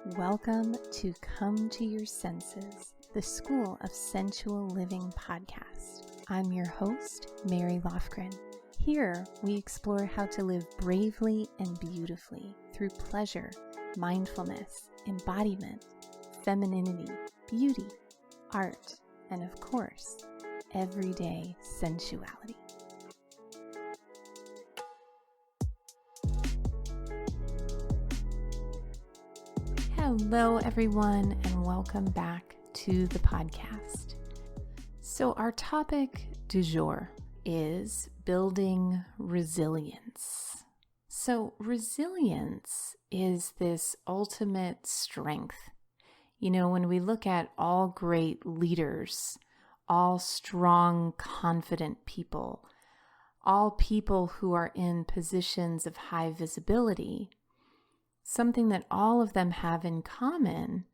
Welcome to Come to Your Senses, the School of Sensual Living podcast. I'm your host, Mary Lofgren. Here, we explore how to live bravely and beautifully through pleasure, mindfulness, embodiment, femininity, beauty, art, and of course, everyday sensuality. Hello, everyone, and welcome back to the podcast. So our topic du jour is building resilience. So resilience is this ultimate strength. You know, when we look at all great leaders, all strong, confident people, all people who are in positions of high visibility, something that all of them have in common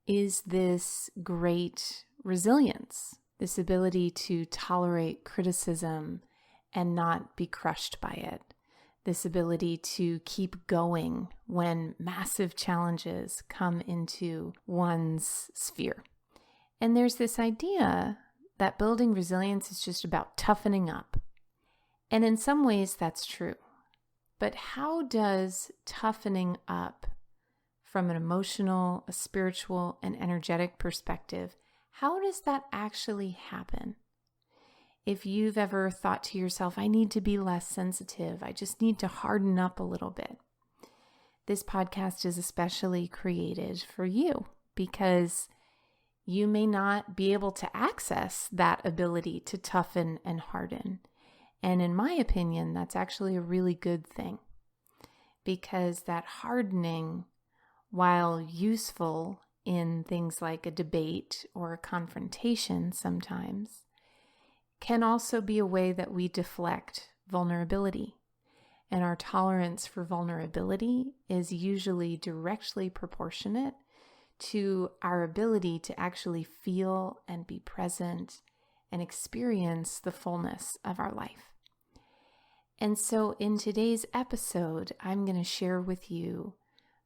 is this great resilience, this ability to tolerate criticism and not be crushed by it, this ability to keep going when massive challenges come into one's sphere. And there's this idea that building resilience is just about toughening up. And in some ways, that's true. But how does toughening up from an emotional, a spiritual, and energetic perspective, how does that actually happen? If you've ever thought to yourself, I need to be less sensitive, I just need to harden up a little bit, this podcast is especially created for you because you may not be able to access that ability to toughen and harden. And in my opinion, that's actually a really good thing because that hardening, while useful in things like a debate or a confrontation sometimes, can also be a way that we deflect vulnerability. And our tolerance for vulnerability is usually directly proportionate to our ability to actually feel and be present and experience the fullness of our life. And so in today's episode, I'm going to share with you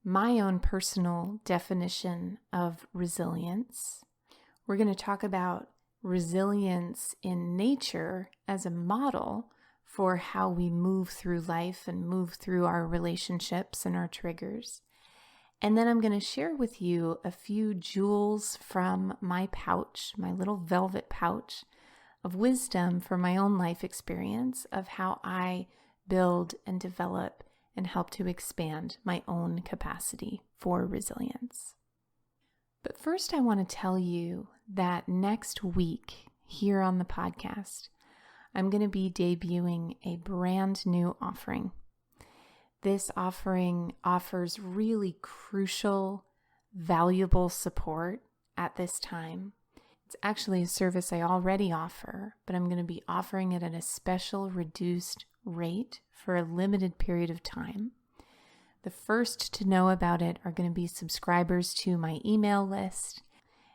my own personal definition of resilience. We're going to talk about resilience in nature as a model for how we move through life and move through our relationships and our triggers. And then I'm going to share with you a few jewels from my pouch, my little velvet pouch of wisdom from my own life experience of how I build and develop and help to expand my own capacity for resilience. But first, I want to tell you that next week here on the podcast, I'm going to be debuting a brand new offering. This offering offers really crucial, valuable support at this time. It's actually a service I already offer, but I'm going to be offering it at a special reduced rate for a limited period of time. The first to know about it are going to be subscribers to my email list.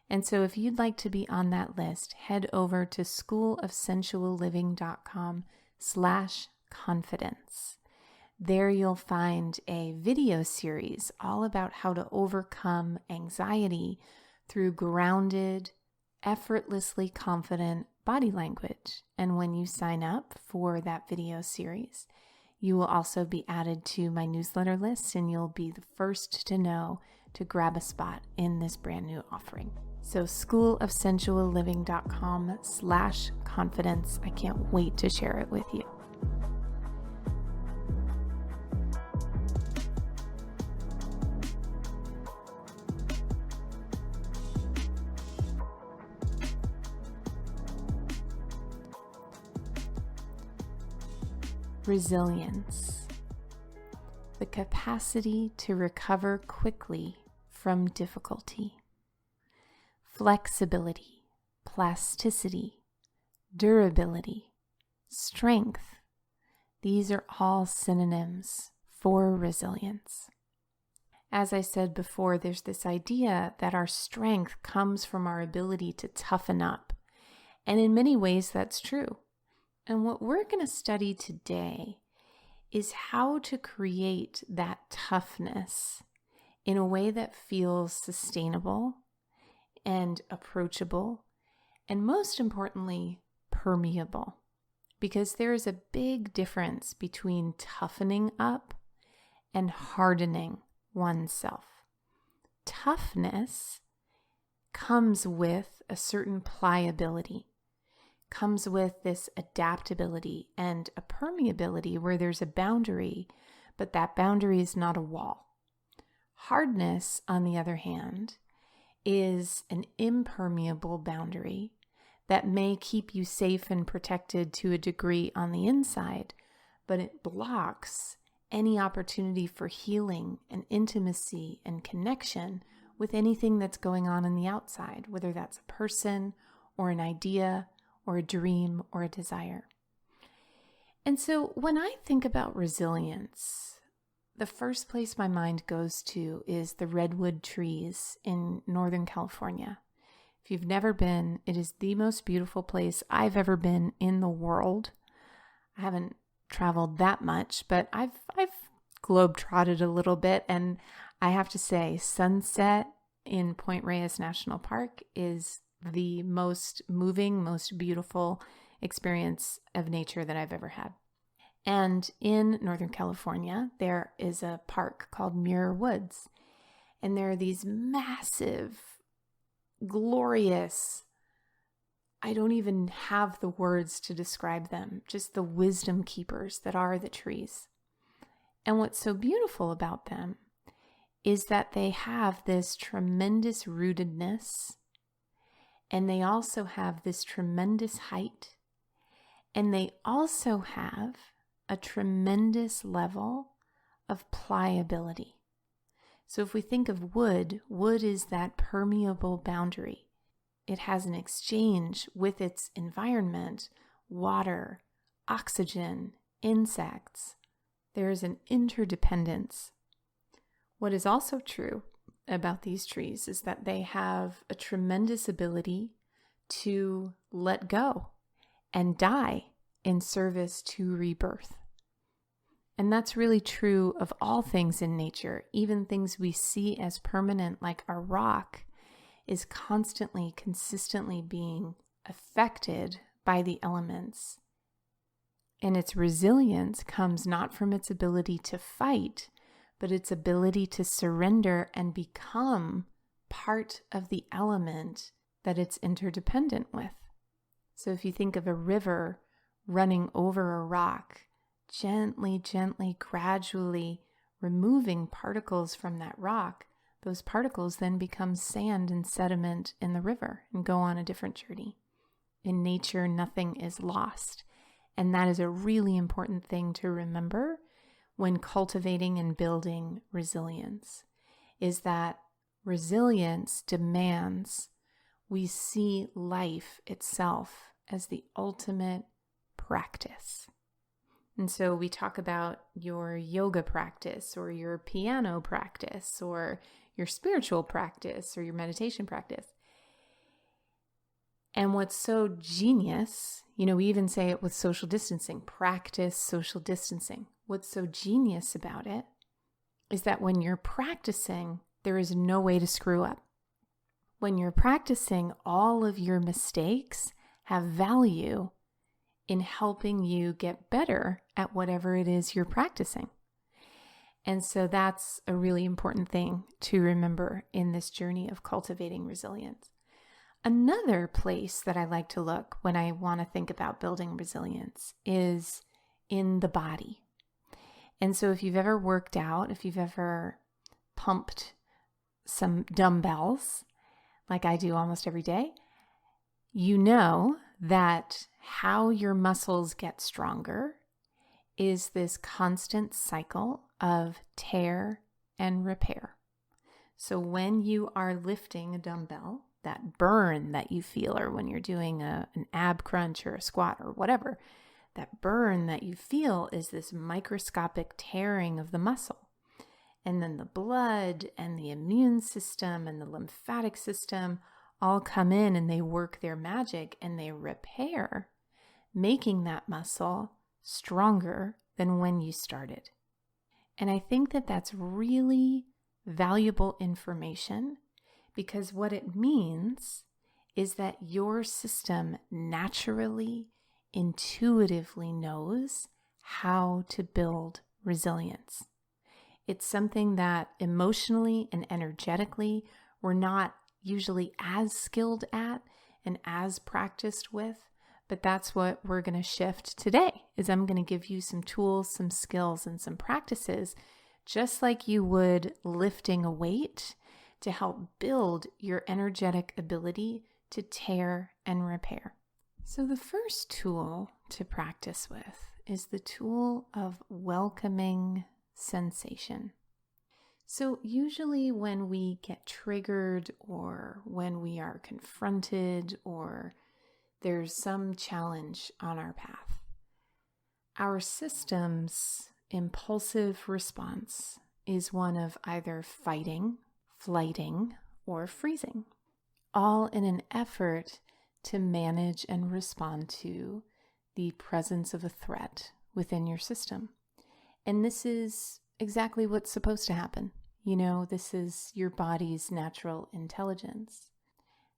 And so if you'd like to be on that list, head over to schoolofsensualliving.com/confidence. There you'll find a video series all about how to overcome anxiety through grounded, effortlessly confident body language. And when you sign up for that video series, you will also be added to my newsletter list and you'll be the first to know to grab a spot in this brand new offering. So schoolofsensualliving.com/confidence. I can't wait to share it with you. Resilience, the capacity to recover quickly from difficulty. Flexibility, plasticity, durability, strength. These are all synonyms for resilience. As I said before, there's this idea that our strength comes from our ability to toughen up. And in many ways, that's true. And what we're going to study today is how to create that toughness in a way that feels sustainable and approachable, and most importantly, permeable. Because there is a big difference between toughening up and hardening oneself. Toughness comes with a certain pliability, comes with this adaptability and a permeability where there's a boundary, but that boundary is not a wall. Hardness, on the other hand, is an impermeable boundary that may keep you safe and protected to a degree on the inside, but it blocks any opportunity for healing and intimacy and connection with anything that's going on the outside, whether that's a person or an idea or a dream or a desire. And so when I think about resilience, the first place my mind goes to is the redwood trees in Northern California. If you've never been, it is the most beautiful place I've ever been in the world. I haven't traveled that much, but I've globe-trotted a little bit, and I have to say, sunset in Point Reyes National Park is the most moving, most beautiful experience of nature that I've ever had. And in Northern California, there is a park called Muir Woods. And there are these massive, glorious, I don't even have the words to describe them, just the wisdom keepers that are the trees. And what's so beautiful about them is that they have this tremendous rootedness, and they also have this tremendous height, and they also have a tremendous level of pliability. So if we think of wood, wood is that permeable boundary. It has an exchange with its environment, water, oxygen, insects. There is an interdependence. What is also true about these trees is that they have a tremendous ability to let go and die in service to rebirth. And that's really true of all things in nature. Even things we see as permanent, like our rock, is constantly, consistently being affected by the elements. And its resilience comes not from its ability to fight, but its ability to surrender and become part of the element that it's interdependent with. So if you think of a river running over a rock, gently, gradually removing particles from that rock, those particles then become sand and sediment in the river and go on a different journey. In nature, nothing is lost. And that is a really important thing to remember when cultivating and building resilience, is that resilience demands we see life itself as the ultimate practice. And so we talk about your yoga practice or your piano practice or your spiritual practice or your meditation practice. And what's so genius, we even say it with social distancing, practice social distancing. What's so genius about it is that when you're practicing, there is no way to screw up. When you're practicing, all of your mistakes have value in helping you get better at whatever it is you're practicing. And so that's a really important thing to remember in this journey of cultivating resilience. Another place that I like to look when I want to think about building resilience is in the body. And so if you've ever worked out, if you've ever pumped some dumbbells, like I do almost every day, you know that how your muscles get stronger is this constant cycle of tear and repair. So when you are lifting a dumbbell, that burn that you feel, or when you're doing an ab crunch or a squat or whatever, that burn that you feel is this microscopic tearing of the muscle. And then the blood and the immune system and the lymphatic system all come in and they work their magic and they repair, making that muscle stronger than when you started. And I think that that's really valuable information, because what it means is that your system naturally, intuitively knows how to build resilience. It's something that emotionally and energetically we're not usually as skilled at and as practiced with, but that's what we're going to shift today. Is I'm going to give you some tools, some skills, and some practices, just like you would lifting a weight, to help build your energetic ability to tear and repair. So the first tool to practice with is the tool of welcoming sensation. So usually when we get triggered, or when we are confronted, or there's some challenge on our path, our system's impulsive response is one of either fighting, flighting, or freezing, all in an effort to manage and respond to the presence of a threat within your system. And this is exactly what's supposed to happen. This is your body's natural intelligence.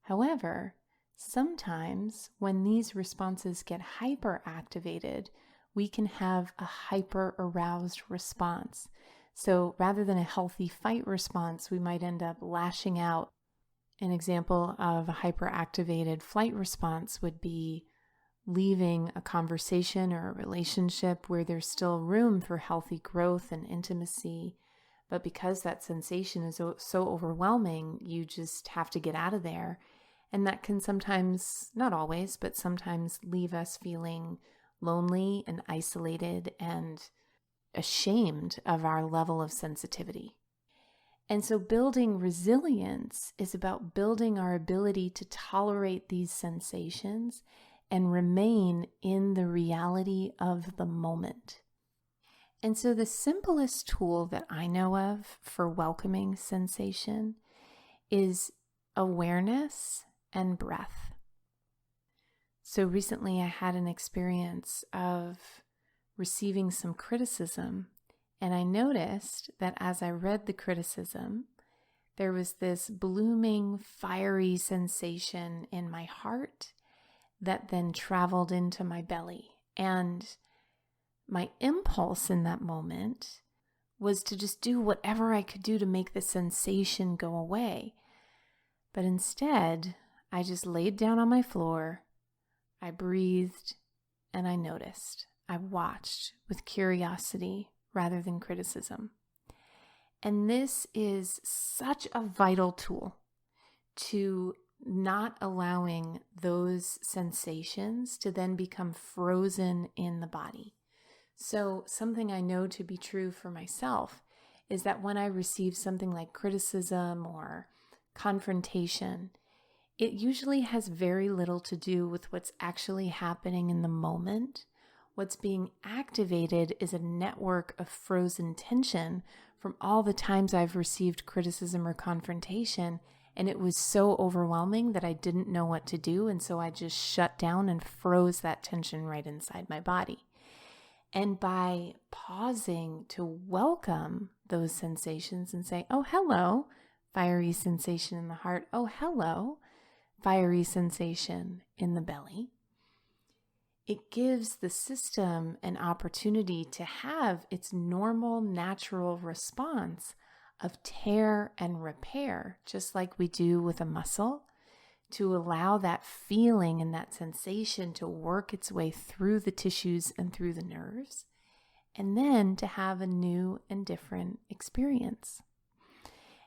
However, sometimes when these responses get hyperactivated, we can have a hyper-aroused response. So rather than a healthy fight response, we might end up lashing out. An example of a hyperactivated flight response would be leaving a conversation or a relationship where there's still room for healthy growth and intimacy. But because that sensation is so overwhelming, you just have to get out of there. And that can sometimes, not always, but sometimes leave us feeling lonely and isolated and ashamed of our level of sensitivity. And so building resilience is about building our ability to tolerate these sensations and remain in the reality of the moment. And so the simplest tool that I know of for welcoming sensation is awareness and breath. So recently I had an experience of receiving some criticism, and I noticed that as I read the criticism, there was this blooming, fiery sensation in my heart that then traveled into my belly. And my impulse in that moment was to just do whatever I could do to make the sensation go away. But instead, I just laid down on my floor, I breathed, and I noticed. I watched with curiosity rather than criticism. And this is such a vital tool to not allowing those sensations to then become frozen in the body. So something I know to be true for myself is that when I receive something like criticism or confrontation, it usually has very little to do with what's actually happening in the moment. What's being activated is a network of frozen tension from all the times I've received criticism or confrontation, and it was so overwhelming that I didn't know what to do, and so I just shut down and froze that tension right inside my body. And by pausing to welcome those sensations and say, oh, hello, fiery sensation in the heart. Oh, hello, fiery sensation in the belly. It gives the system an opportunity to have its normal, natural response of tear and repair, just like we do with a muscle, to allow that feeling and that sensation to work its way through the tissues and through the nerves, and then to have a new and different experience.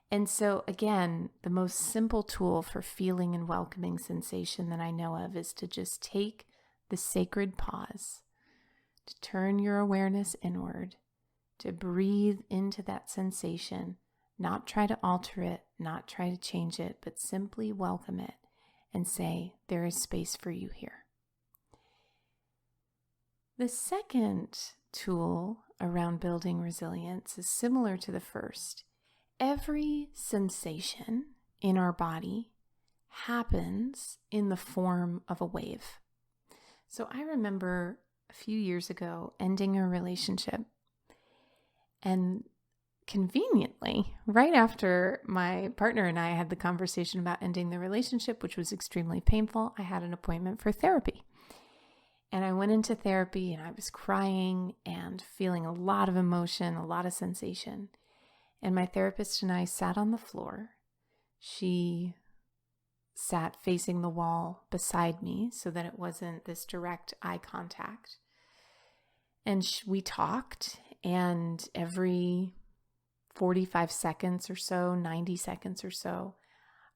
And so again, the most simple tool for feeling and welcoming sensation that I know of is to just take the sacred pause, to turn your awareness inward, to breathe into that sensation, not try to alter it, not try to change it, but simply welcome it and say, there is space for you here. The second tool around building resilience is similar to the first. Every sensation in our body happens in the form of a wave. So I remember a few years ago ending a relationship and conveniently, right after my partner and I had the conversation about ending the relationship, which was extremely painful, I had an appointment for therapy. And I went into therapy and I was crying and feeling a lot of emotion, a lot of sensation. And my therapist and I sat on the floor. She sat facing the wall beside me so that it wasn't this direct eye contact. And we talked, and every 45 seconds or so, 90 seconds or so,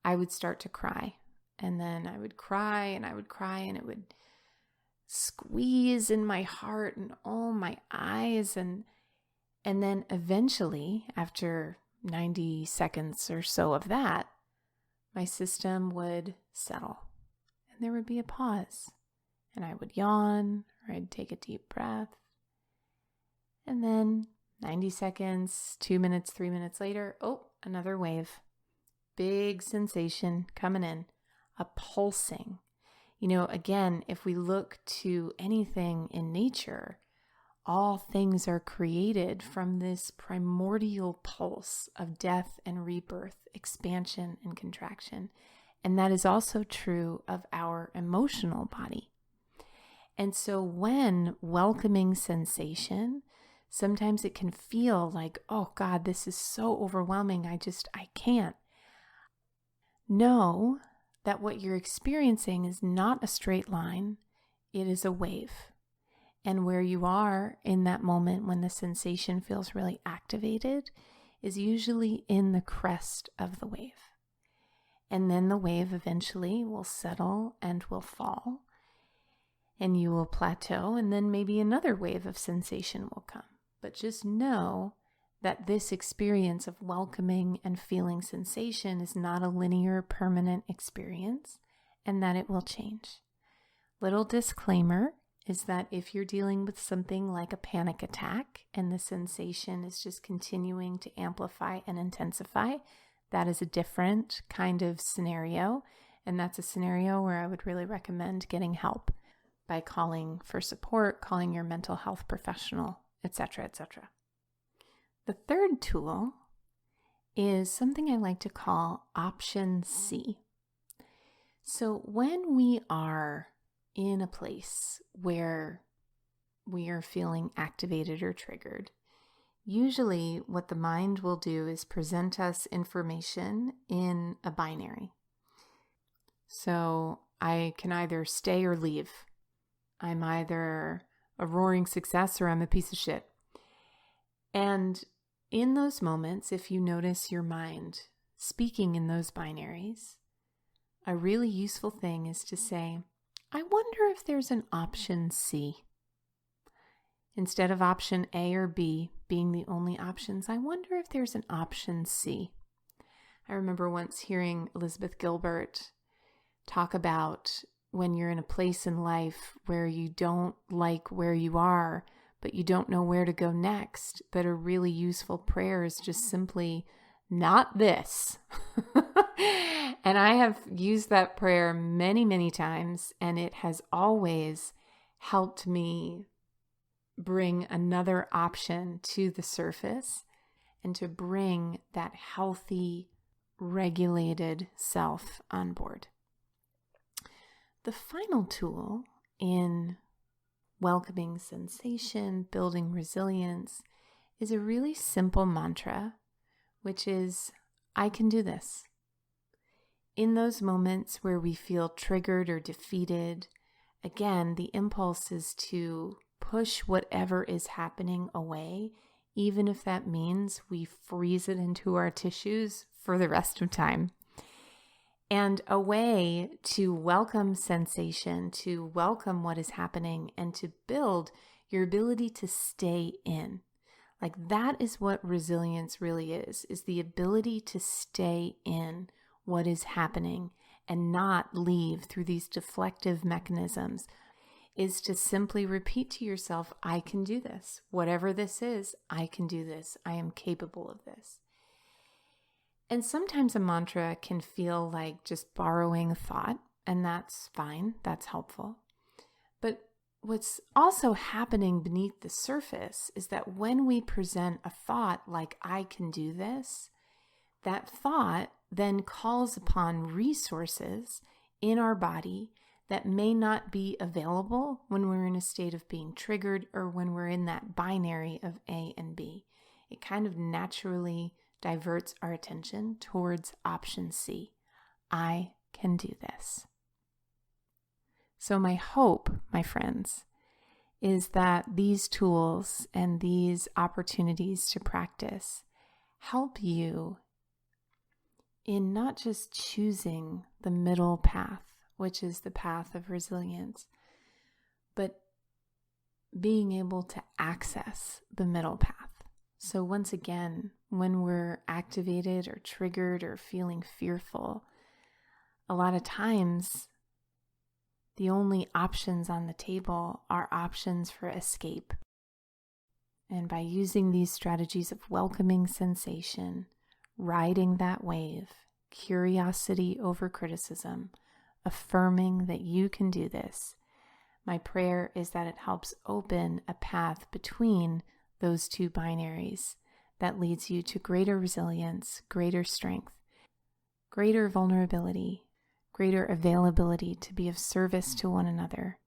I would start to cry. And then I would cry and I would cry, and it would squeeze in my heart and all my eyes. And then eventually, after 90 seconds or so of that, my system would settle and there would be a pause. And I would yawn, or I'd take a deep breath. And then 90 seconds, 2 minutes, 3 minutes later, another wave. Big sensation coming in, a pulsing. Again, if we look to anything in nature, all things are created from this primordial pulse of death and rebirth, expansion and contraction. And that is also true of our emotional body. And so when welcoming sensation, sometimes it can feel like, oh God, this is so overwhelming. I can't. Know that what you're experiencing is not a straight line. It is a wave. And where you are in that moment when the sensation feels really activated is usually in the crest of the wave. And then the wave eventually will settle and will fall. And you will plateau, and then maybe another wave of sensation will come. But just know that this experience of welcoming and feeling sensation is not a linear, permanent experience, and that it will change. Little disclaimer is that if you're dealing with something like a panic attack and the sensation is just continuing to amplify and intensify, that is a different kind of scenario. And that's a scenario where I would really recommend getting help by calling for support, calling your mental health professional, etc., etc. The third tool is something I like to call option C. So when we are in a place where we are feeling activated or triggered, usually what the mind will do is present us information in a binary. So I can either stay or leave. I'm either a roaring success or I'm a piece of shit. And in those moments, if you notice your mind speaking in those binaries, a really useful thing is to say, I wonder if there's an option C. Instead of option A or B being the only options, I wonder if there's an option C. I remember once hearing Elizabeth Gilbert talk about when you're in a place in life where you don't like where you are, but you don't know where to go next, that a really useful prayer is just simply, not this. And I have used that prayer many, many times, and it has always helped me bring another option to the surface and to bring that healthy, regulated self on board. The final tool in welcoming sensation, building resilience, is a really simple mantra, which is, I can do this. In those moments where we feel triggered or defeated, again, the impulse is to push whatever is happening away, even if that means we freeze it into our tissues for the rest of time. And a way to welcome sensation, to welcome what is happening, and to build your ability to stay in. Like that is what resilience really is the ability to stay in what is happening and not leave through these deflective mechanisms, is to simply repeat to yourself, I can do this. Whatever this is, I can do this. I am capable of this. And sometimes a mantra can feel like just borrowing thought, and that's fine. That's helpful. But what's also happening beneath the surface is that when we present a thought like, I can do this, that thought then calls upon resources in our body that may not be available when we're in a state of being triggered or when we're in that binary of A and B. It kind of naturally diverts our attention towards option C. I can do this. So my hope, my friends, is that these tools and these opportunities to practice help you in not just choosing the middle path, which is the path of resilience, but being able to access the middle path. So once again, when we're activated or triggered or feeling fearful, a lot of times the only options on the table are options for escape. And by using these strategies of welcoming sensation, riding that wave, curiosity over criticism, affirming that you can do this, my prayer is that it helps open a path between those two binaries that leads you to greater resilience, greater strength, greater vulnerability, greater availability to be of service to one another,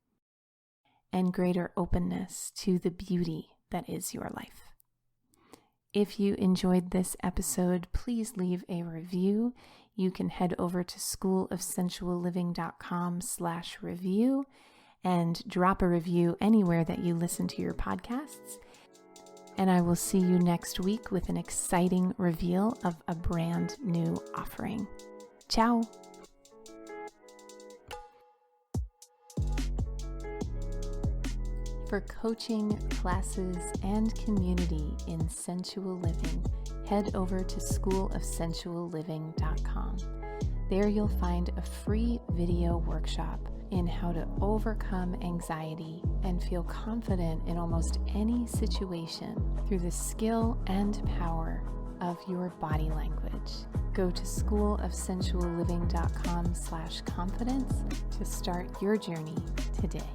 and greater openness to the beauty that is your life. If you enjoyed this episode, please leave a review. You can head over to schoolofsensualliving.com/review and drop a review anywhere that you listen to your podcasts. And I will see you next week with an exciting reveal of a brand new offering. Ciao. For coaching, classes, and community in sensual living, head over to schoolofsensualliving.com. There you'll find a free video workshop in how to overcome anxiety and feel confident in almost any situation through the skill and power of your body language. Go to schoolofsensualliving.com/confidence to start your journey today.